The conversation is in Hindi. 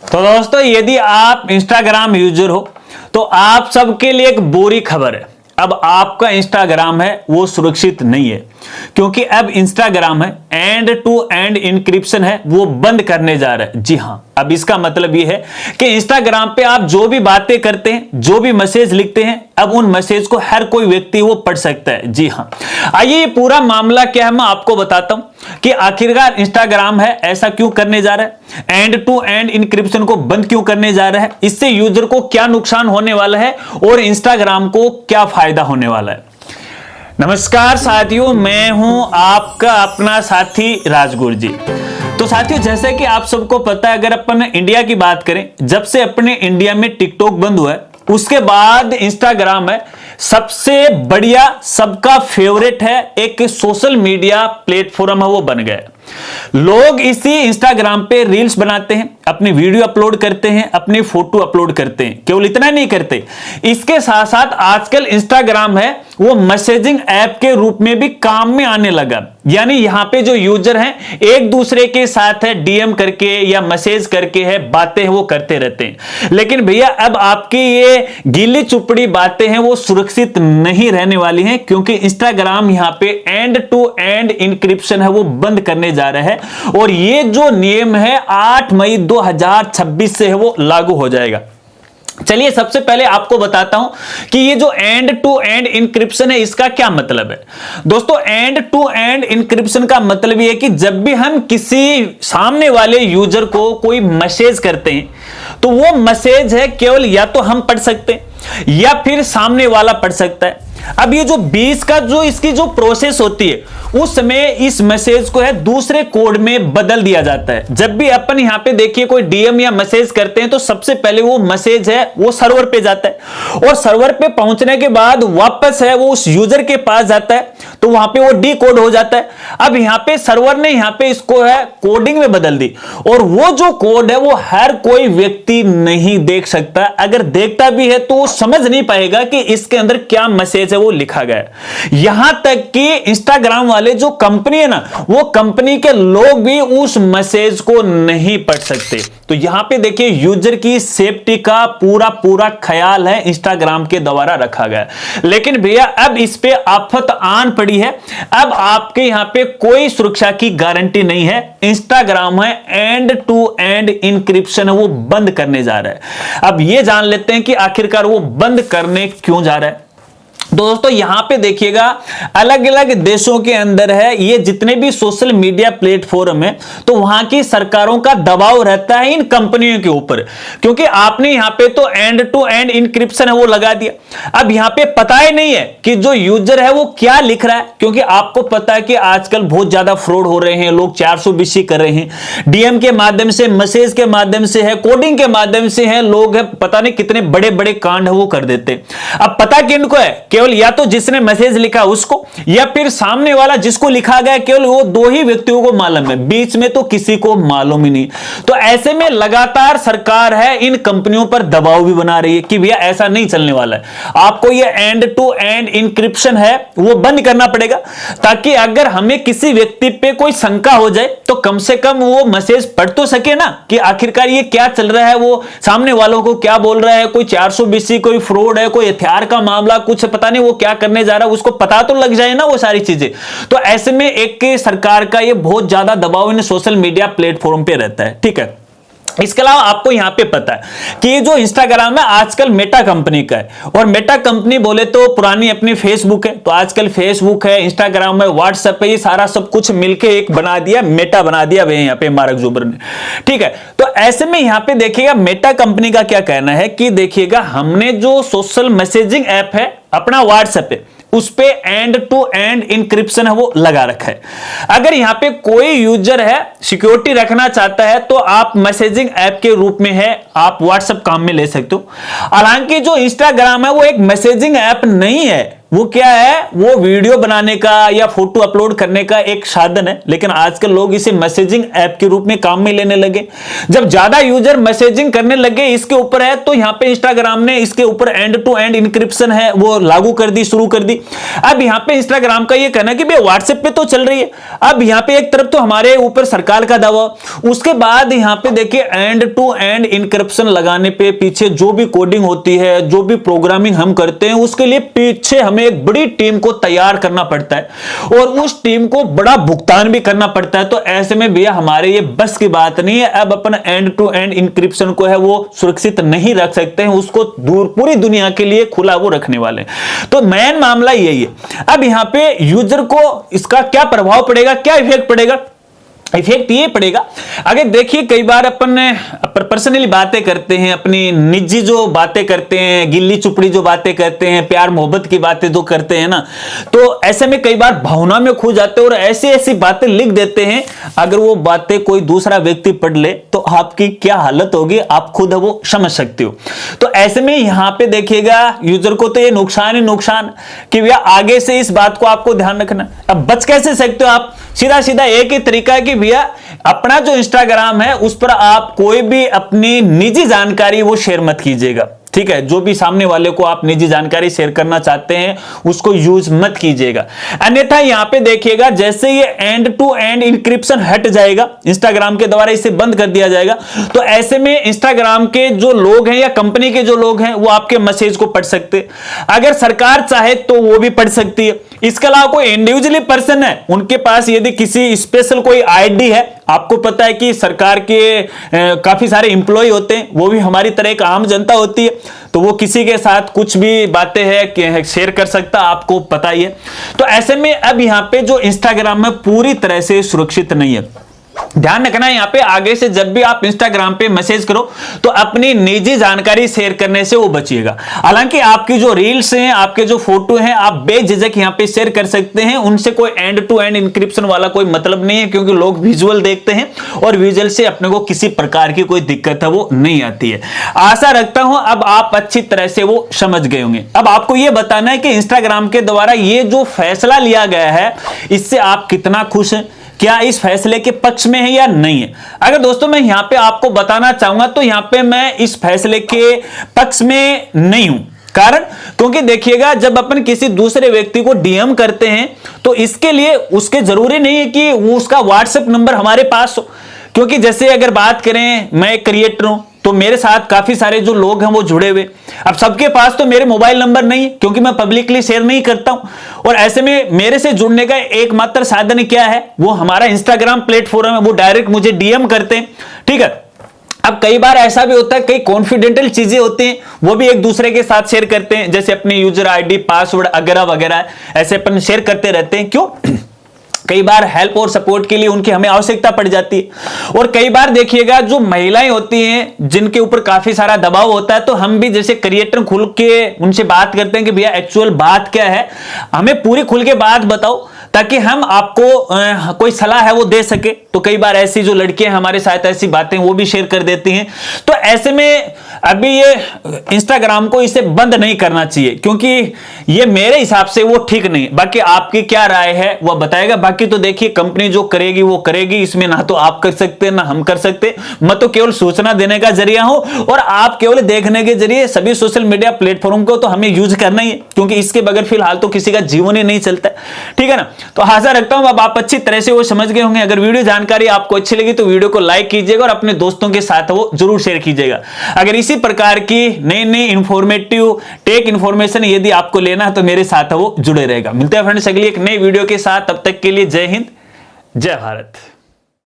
तो दोस्तों, यदि आप इंस्टाग्राम यूजर हो तो आप सबके लिए एक बुरी खबर है। अब आपका इंस्टाग्राम है वो सुरक्षित नहीं है, क्योंकि अब इंस्टाग्राम है एंड टू एंड इंक्रिप्शन है वो बंद करने जा रहा है। जी हां, अब इसका मतलब ये है कि इंस्टाग्राम पे आप जो भी बातें करते हैं, जो भी मैसेज लिखते हैं, अब उन मैसेज को हर कोई व्यक्ति वो पढ़ सकता है। जी हां, आइए ये पूरा मामला क्या है मैं आपको बताता हूं कि आखिरकार इंस्टाग्राम है ऐसा क्यों करने जा रहा है, एंड टू एंड इंक्रिप्शन को बंद क्यों करने जा रहा है, इससे यूजर को क्या नुकसान होने वाला है और इंस्टाग्राम को क्या फायदा होने वाला है। नमस्कार साथियों, मैं हूं आपका अपना साथी राजगुरु जी। तो साथियों, जैसे कि आप सबको पता है, अगर अपन इंडिया की बात करें, जब से अपने इंडिया में टिकटॉक बंद हुआ है उसके बाद इंस्टाग्राम है सबसे बढ़िया, सबका फेवरेट है, एक सोशल मीडिया प्लेटफॉर्म है वो बन गया है। लोग इसी इंस्टाग्राम पे रील्स बनाते हैं, अपनी वीडियो अपलोड करते हैं, अपनी फोटो अपलोड करते हैं। केवल इतना नहीं करते, इसके साथ साथ आजकल इंस्टाग्राम है वो मैसेजिंग ऐप के रूप में भी काम में आने लगा। यानी यहां पे जो यूजर हैं एक दूसरे के साथ है डीएम करके या मैसेज करके है बातें वो करते रहते हैं। लेकिन भैया, अब आपकी ये गीली चुपड़ी बातें हैं वो सुरक्षित नहीं रहने वाली हैं, क्योंकि इंस्टाग्राम यहां पे एंड टू एंड इंक्रिप्शन है वो बंद करने जा रहा है। और ये जो नियम है 8 मई 2026 से है वो लागू हो जाएगा। चलिए सबसे पहले आपको बताता हूं कि ये जो एंड टू एंड इंक्रिप्शन है इसका क्या मतलब है। दोस्तों, एंड टू एंड इंक्रिप्शन का मतलब ये है कि जब भी हम किसी सामने वाले यूजर को कोई मैसेज करते हैं तो वो मैसेज है केवल या तो हम पढ़ सकते हैं या फिर सामने वाला पढ़ सकता है। अब ये जो 20 का जो इसकी जो प्रोसेस होती है उस समय इस मैसेज को है दूसरे कोड में बदल दिया जाता है। जब भी अपन यहां पे देखिए कोई डीएम या मैसेज करते हैं तो सबसे पहले वो मैसेज है वो सर्वर पे जाता है और सर्वर पे पहुंचने के बाद वापस है वो उस यूजर के पास जाता है, तो वहां पे वो डी कोड हो जाता है। अब यहां पे सर्वर ने यहां पे इसको है कोडिंग में बदल दी और वो जो कोड है वो हर कोई व्यक्ति नहीं देख सकता। अगर देखता भी है तो वो समझ नहीं पाएगा कि इसके अंदर क्या मैसेज है वो लिखा गया है। यहां तक कि इंस्टाग्राम वाले जो कंपनी है ना, वो कंपनी के लोग भी उस मैसेज को नहीं पढ़ सकते। तो यहां पे देखिए यूजर की सेफ्टी का पूरा ख्याल है इंस्टाग्राम के द्वारा रखा गया। लेकिन भैया, अब इस पे आफत आन पड़ी है। अब आपके यहां पे कोई सुरक्षा की गारंटी नहीं है। इंस्टाग्राम है एंड टू एंड इंक्रिप्शन है वो बंद करने जा रहा है। अब ये जान लेते हैं कि आखिरकार वो बंद करने क्यों जा रहा है। दोस्तों, यहां पे देखिएगा अलग अलग देशों के अंदर है ये जितने भी सोशल मीडिया प्लेटफॉर्म है, तो वहां की सरकारों का दबाव रहता है इन कंपनियों के ऊपर, क्योंकि आपने यहां पे तो एंड टू एंड इंक्रिप्शन है वो लगा दिया। अब यहां पे पता ही नहीं है कि जो यूजर है वो क्या लिख रहा है, क्योंकि आपको पता है कि आजकल बहुत ज्यादा फ्रॉड हो रहे हैं, लोग 420 कर रहे हैं, डीएम के माध्यम से, मैसेज के माध्यम से है, कोडिंग के माध्यम से है, लोग है पता नहीं कितने बड़े बड़े कांड है वो कर देते। अब पता किनको है, केवल या तो जिसने मैसेज लिखा उसको या फिर सामने वाला जिसको लिखा गया, केवल वो दो ही व्यक्तियों को मालूम है, बीच में तो किसी को मालूम ही नहीं। तो ऐसे में लगातार सरकार है इन कंपनियों पर दबाव भी बना रही है कि भैया ऐसा नहीं चलने वाला है, आपको ये एंड टू एंड इंक्रिप्शन है वो बंद करना पड़ेगा, ताकि अगर हमें किसी व्यक्ति पे कोई शंका हो जाए तो कम से कम वो मैसेज पढ़ तो सके ना कि आखिरकार ये क्या चल रहा है, वो सामने वालों को क्या बोल रहा है, कोई 420, कोई फ्रॉड है, कोई हथियार का मामला, कुछ पता नहीं वो क्या करने जा रहा है, उसको पता तो लग जाए ना वो सारी चीजें। तो ऐसे में एक सरकार का ये बहुत ज्यादा दबाव इन सोशल मीडिया प्लेटफॉर्म पे रहता है। ठीक है, इसके अलावा आपको यहां पे पता है कि ये जो इंस्टाग्राम है आजकल मेटा कंपनी का है, और मेटा कंपनी बोले तो पुरानी अपनी फेसबुक है, तो आजकल फेसबुक है, इंस्टाग्राम है, व्हाट्सएप है, ये सारा सब कुछ मिलके एक बना दिया, मेटा बना दिया वे यहाँ पे मार्क जुकर ने। ठीक है, तो ऐसे में यहां पे देखिएगा मेटा कंपनी का क्या कहना है कि देखिएगा हमने जो सोशल मैसेजिंग ऐप है अपना व्हाट्सएप पे, उस पे एंड टू एंड इंक्रिप्शन है वो लगा रखा है। अगर यहां पे कोई यूजर है सिक्योरिटी रखना चाहता है तो आप मैसेजिंग ऐप के रूप में है आप व्हाट्सएप काम में ले सकते हो। हालांकि जो इंस्टाग्राम है वो एक मैसेजिंग ऐप नहीं है, वो क्या है, वो वीडियो बनाने का या फोटो अपलोड करने का एक साधन है, लेकिन आजकल लोग इसे मैसेजिंग ऐप के रूप में काम में लेने लगे। जब ज्यादा यूजर मैसेजिंग करने लगे इसके ऊपर है, तो यहां पे इंस्टाग्राम ने इसके ऊपर एंड टू एंड इंक्रिप्शन है वो लागू कर दी, शुरू कर दी। अब यहां पे इंस्टाग्राम का ये कहना है कि भाई व्हाट्सएप पे तो चल रही है। अब यहां पे एक तरफ तो हमारे ऊपर सरकार का दावा, उसके बाद यहां पे देखिए एंड टू एंड इंक्रिप्शन लगाने पे पीछे जो भी कोडिंग होती है, जो भी प्रोग्रामिंग हम करते हैं, उसके लिए पीछे हमें एक बड़ी टीम को तैयार करना पड़ता है और उस टीम को बड़ा भुगतान भी करना पड़ता है। तो ऐसे में भैया हमारे ये बस की बात नहीं है। अब अपन एंड टू एंड इंक्रिप्शन को है वो सुरक्षित नहीं रख सकते हैं, उसको दूर पूरी दुनिया के लिए खुला वो रखने वाले। तो मेन मामला यही है। अब यहां पे यूजर को इसका क्या प्रभाव पड़ेगा, क्या इफेक्ट पड़ेगा? इफेक्ट ये पड़ेगा, अगर देखिए कई बार अपन पर्सनली बातें करते हैं, अपनी निजी जो बातें करते हैं, गिल्ली चुपड़ी जो बातें करते हैं, प्यार मोहब्बत की बातें जो करते हैं ना, तो ऐसे में कई बार भावना में खो जाते हैं और ऐसी ऐसी बातें लिख देते हैं। अगर वो बातें कोई दूसरा व्यक्ति पढ़ ले तो आपकी क्या हालत होगी आप खुद वो समझ सकते हो। तो ऐसे में यहां पे देखिएगा यूजर को तो ये नुकसान ही नुकसान कि भैया आगे से इस बात को आपको ध्यान रखना। अब बच कैसे सकते हो आप? सीधा सीधा एक ही तरीका है कि भैया अपना जो इंस्टाग्राम है उस पर आप कोई भी अपनी निजी जानकारी वो शेयर मत कीजिएगा, ठीक है? जो भी सामने वाले को आप निजी जानकारी शेयर करना चाहते हैं उसको यूज मत कीजिएगा। अन्यथा यहां पे देखिएगा जैसे ये एंड टू एंड इंक्रिप्शन हट जाएगा, इंस्टाग्राम के द्वारा इसे बंद कर दिया जाएगा, तो ऐसे में इंस्टाग्राम के जो लोग हैं या कंपनी के जो लोग हैं वो आपके मैसेज को पढ़ सकते। अगर सरकार चाहे तो वो भी पढ़ सकती है। इसके अलावा कोई इंडिविजुअली पर्सन है, उनके पास यदि किसी स्पेशल कोई आईडी है, आपको पता है कि सरकार के काफी सारे एम्प्लॉय होते हैं, वो भी हमारी तरह एक आम जनता होती है, तो वो किसी के साथ कुछ भी बातें हैं शेयर कर सकता, आपको पता ही है। तो ऐसे में अब यहां पे जो इंस्टाग्राम में पूरी तरह से सुरक्षित नहीं है। ध्यान रखना यहां पे आगे से जब भी आप इंस्टाग्राम पे मैसेज करो तो अपनी निजी जानकारी शेयर करने से वो बचिएगा। हालांकि आपकी जो रील्स हैं, आपके जो फोटो हैं, आप बेझिझक यहां पे शेयर कर सकते हैं, उनसे कोई एंड टू एंड इंक्रिप्शन वाला कोई मतलब नहीं है, क्योंकि लोग विजुअल देखते हैं और विजुअल से अपने को किसी प्रकार की कोई दिक्कत है वो नहीं आती है। आशा रखता हूं अब आप अच्छी तरह से वो समझ गए होंगे। अब आपको यह बताना है कि इंस्टाग्राम के द्वारा ये जो फैसला लिया गया है इससे आप कितना खुश हैं, क्या इस फैसले के पक्ष में है या नहीं है। अगर दोस्तों मैं यहां पे आपको बताना चाहूंगा तो यहां पे मैं इस फैसले के पक्ष में नहीं हूं। कारण क्योंकि देखिएगा जब अपन किसी दूसरे व्यक्ति को डीएम करते हैं तो इसके लिए उसके जरूरी नहीं है कि वो उसका व्हाट्सएप नंबर हमारे पास हो, क्योंकि जैसे अगर बात करें मैं एक क्रिएटर हूं तो मेरे साथ काफी सारे जो लोग हैं वो जुड़े हुए। अब सबके पास तो मेरे मोबाइल नंबर नहीं है क्योंकि मैं पब्लिकली शेयर नहीं करता हूं, और ऐसे में मेरे से जुड़ने का एकमात्र साधन क्या है, वो हमारा इंस्टाग्राम प्लेटफॉर्म है, वो डायरेक्ट मुझे डीएम करते हैं, ठीक है। अब कई बार ऐसा भी होता है कई कॉन्फिडेंशियल चीजें होती हैं वो भी एक दूसरे के साथ शेयर करते हैं, जैसे अपने यूजर आईडी, पासवर्ड वगैरह वगैरह, ऐसे अपन शेयर करते रहते हैं। क्यों? कई बार हेल्प और सपोर्ट के लिए उनकी हमें आवश्यकता पड़ जाती है। और कई बार देखिएगा जो महिलाएं होती हैं जिनके ऊपर काफी सारा दबाव होता है, तो हम भी जैसे क्रिएटर खुल के उनसे बात करते हैं कि भैया एक्चुअल बात क्या है, हमें पूरी खुल के बात बताओ ताकि हम आपको कोई सलाह है वो दे सके। तो कई बार ऐसी जो लड़कियां हमारे साथ ऐसी बातें वो भी शेयर कर देती हैं। तो ऐसे में अभी ये इंस्टाग्राम को इसे बंद नहीं करना चाहिए, क्योंकि ये मेरे हिसाब से वो ठीक नहीं। बाकी आपकी क्या राय है वह बताएगा। बाकी तो देखिए कंपनी जो करेगी वो करेगी, इसमें ना तो आप कर सकते ना हम कर सकते। मैं तो केवल सूचना देने का जरिया हूं और आप केवल देखने के जरिए सभी सोशल मीडिया प्लेटफॉर्म को तो हमें यूज करना ही है, क्योंकि इसके बगैर फिलहाल तो किसी का जीवन ही नहीं चलता, ठीक है ना। तो आशा रखता हूं अब आप अच्छी तरह से वो समझ गए होंगे। अगर वीडियो जानकारी आपको अच्छी लगी तो वीडियो को लाइक कीजिएगा और अपने दोस्तों के साथ वो जरूर शेयर कीजिएगा। अगर इसी प्रकार की नई नई इंफॉर्मेटिव टेक इंफॉर्मेशन यदि आपको लेना है तो मेरे साथ वो जुड़े रहेगा। मिलते हैं फ्रेंड्स अगली एक नई वीडियो के साथ, तब तक के लिए जय हिंद, जय भारत।